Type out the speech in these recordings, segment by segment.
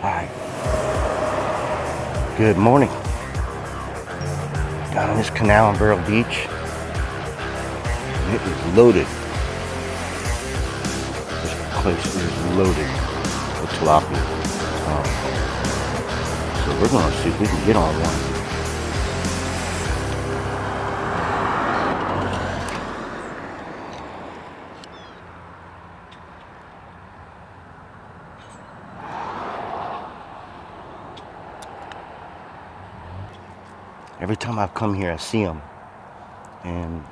Hi. Good morning. Down on this canal in Vero Beach. And it is loaded. This place is loaded with tilapia. So we're going to see if we can get on one. Every time I've come here, I see them, and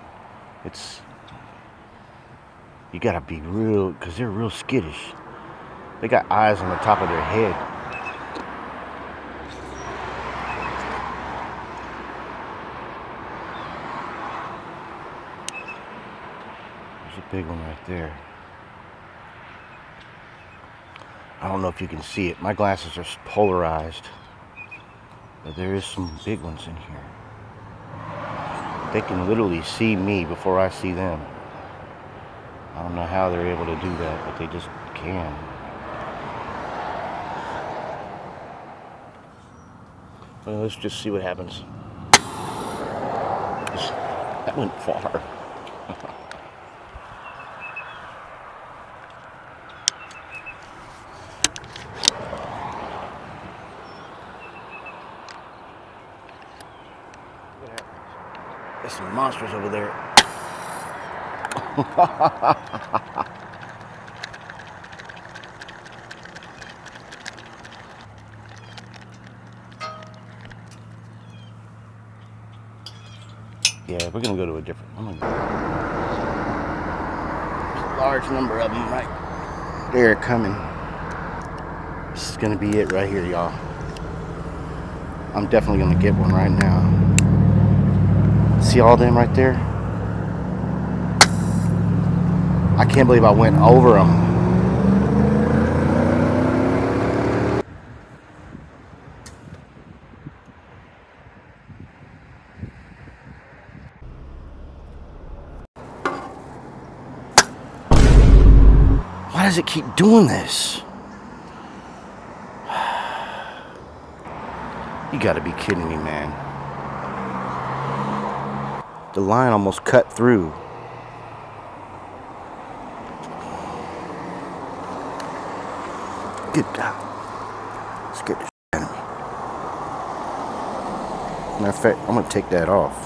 you gotta be real, because they're real skittish. They got eyes on the top of their head. There's a big one right there. I don't know if you can see it. My glasses are polarized. But there is some big ones in here. They can literally see me before I see them. I don't know how they're able to do that, but they just can. Well, let's just see what happens. That went far. There's some monsters over there. Yeah, we're gonna go to a different one. There's a large number of them right there coming. This is gonna be it right here, y'all. I'm definitely gonna get one right now. See all them right there? I can't believe I went over them. Why does it keep doing this? You gotta be kidding me, man. The line almost cut through. Good God. Scared the shit out of me. Matter of fact, I'm gonna take that off.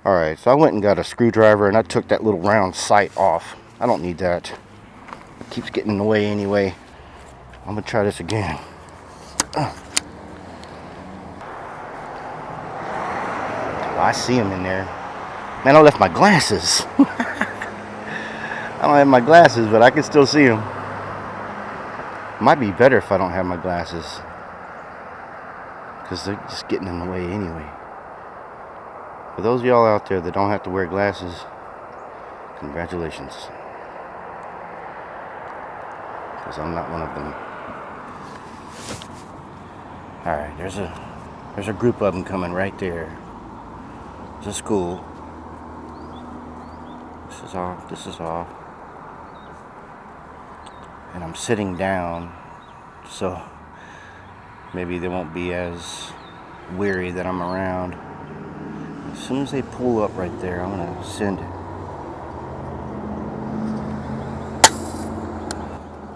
Alright, so I went and got a screwdriver and I took that little round sight off. I don't need that. It keeps getting in the way anyway. I'm gonna try this again. I see him in there. Man, I left my glasses. I don't have my glasses, but I can still see him. Might be better if I don't have my glasses, because they're just getting in the way anyway. For those of y'all out there that don't have to wear glasses, congratulations. Because I'm not one of them. Alright, there's a group of them coming right there. There's a school. This is off. And I'm sitting down, so maybe they won't be as weary that I'm around. As soon as they pull up right there, I'm gonna send it.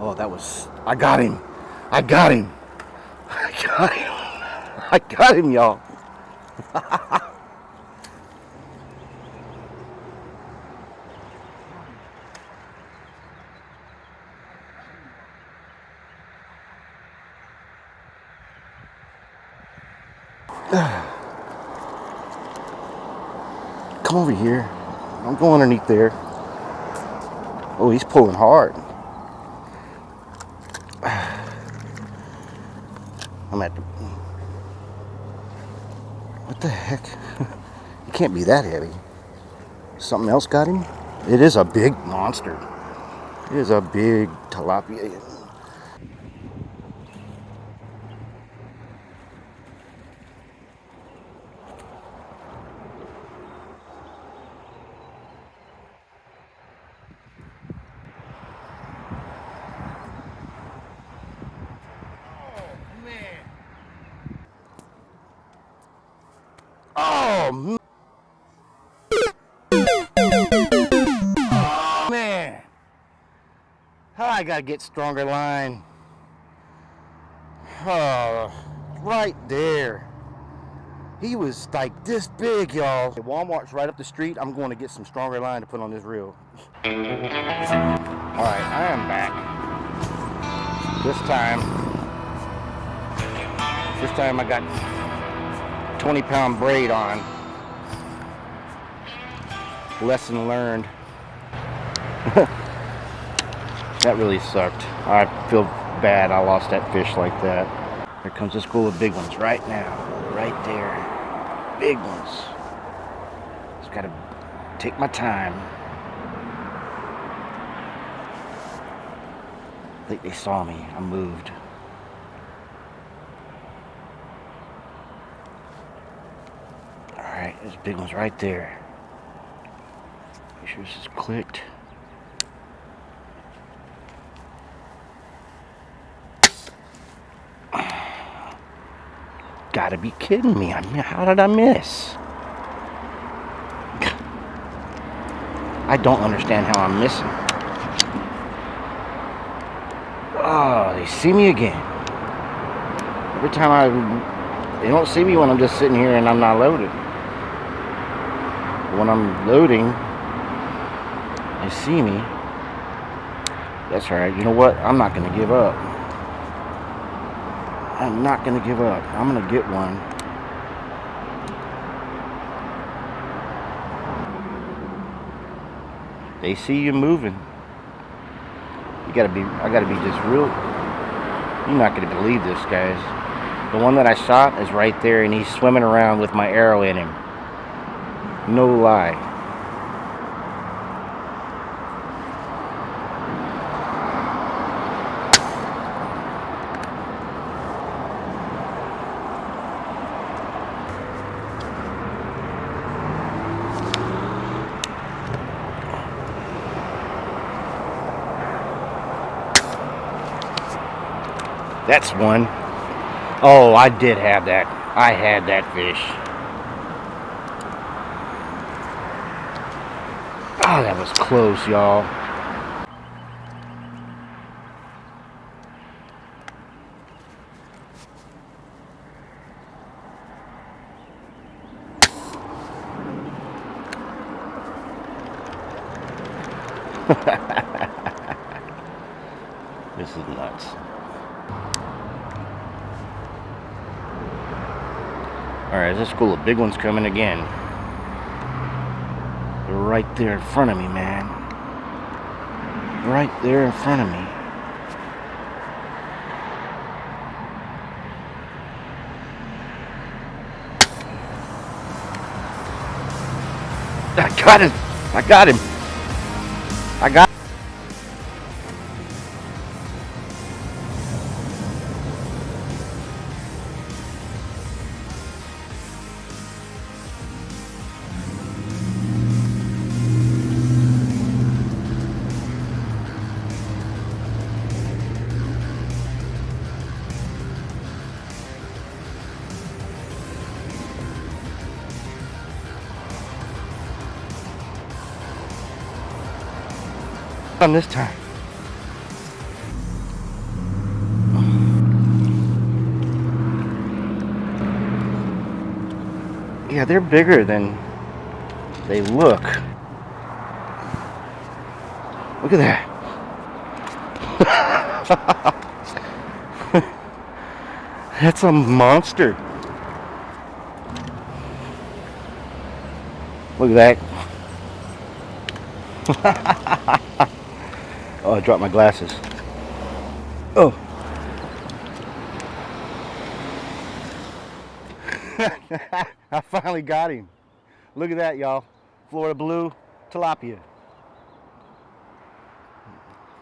Oh, I got him, y'all. Come over here. I'm going underneath there. Oh, he's pulling hard. I'm at the... What the heck? It can't be that heavy. Something else got him? It is a big monster. It is a big tilapia. I gotta get stronger line. Oh, right there. He was like this big, y'all. Walmart's right up the street. I'm going to get some stronger line to put on this reel. All right, I am back. This time I got 20-pound braid on. Lesson learned. That really sucked. I feel bad I lost that fish like that. Here comes a school of big ones right now. Right there. Big ones. Just gotta take my time. I think they saw me. I moved. Alright, there's big ones right there. Make sure this is clicked. Gotta be kidding me. I mean, how did I miss? I don't understand how I'm missing. Oh, they see me again. Every time they don't see me when I'm just sitting here and I'm not loaded. When I'm loading, they see me. That's all right. You know what? I'm not gonna give up. I'm not gonna give up. I'm gonna get one. They see you moving. I gotta be just real. You're not gonna believe this, guys. The one that I shot is right there and he's swimming around with my arrow in him. No lie. That's one. Oh, I did have that. I had that fish. Oh, that was close, y'all. This is nuts. Alright, this school of big ones coming again. They're right there in front of me, man. Right there in front of me. I got him. I got him. I got him. On this time. Yeah, they're bigger than they look. Look at that. That's a monster. Look at that. Oh, I dropped my glasses. Oh. I finally got him. Look at that, y'all. Florida blue tilapia.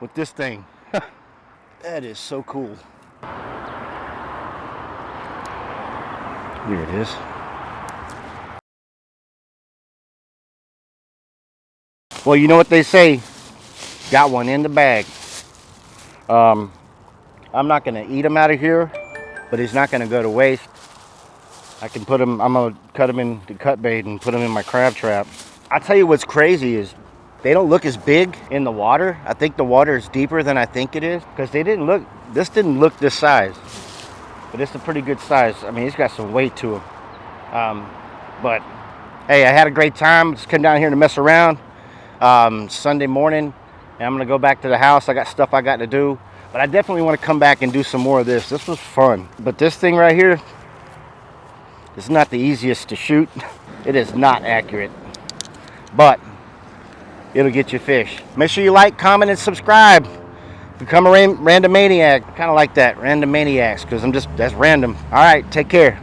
With this thing. That is so cool. Here it is. Well, you know what they say. Got one in the bag. I'm not going to eat them out of here, but it's not going to go to waste. I can put them, I'm going to cut them into cut bait and put them in my crab trap. I'll tell you what's crazy is They don't look as big in the water. I think the water is deeper than I think it is, because this didn't look this size. But it's a pretty good size. I mean, he's got some weight to him. But hey, I had a great time. Just come down here to mess around. Sunday morning, and I'm gonna go back to the house. I got stuff I got to do, but I definitely want to come back and do some more of this. This was fun. But this thing right here is not the easiest to shoot. It is not accurate, but it'll get you fish. Make sure you like, comment, and subscribe. Become a random maniac. Kind of like that, random maniacs, because that's random. All right, take care.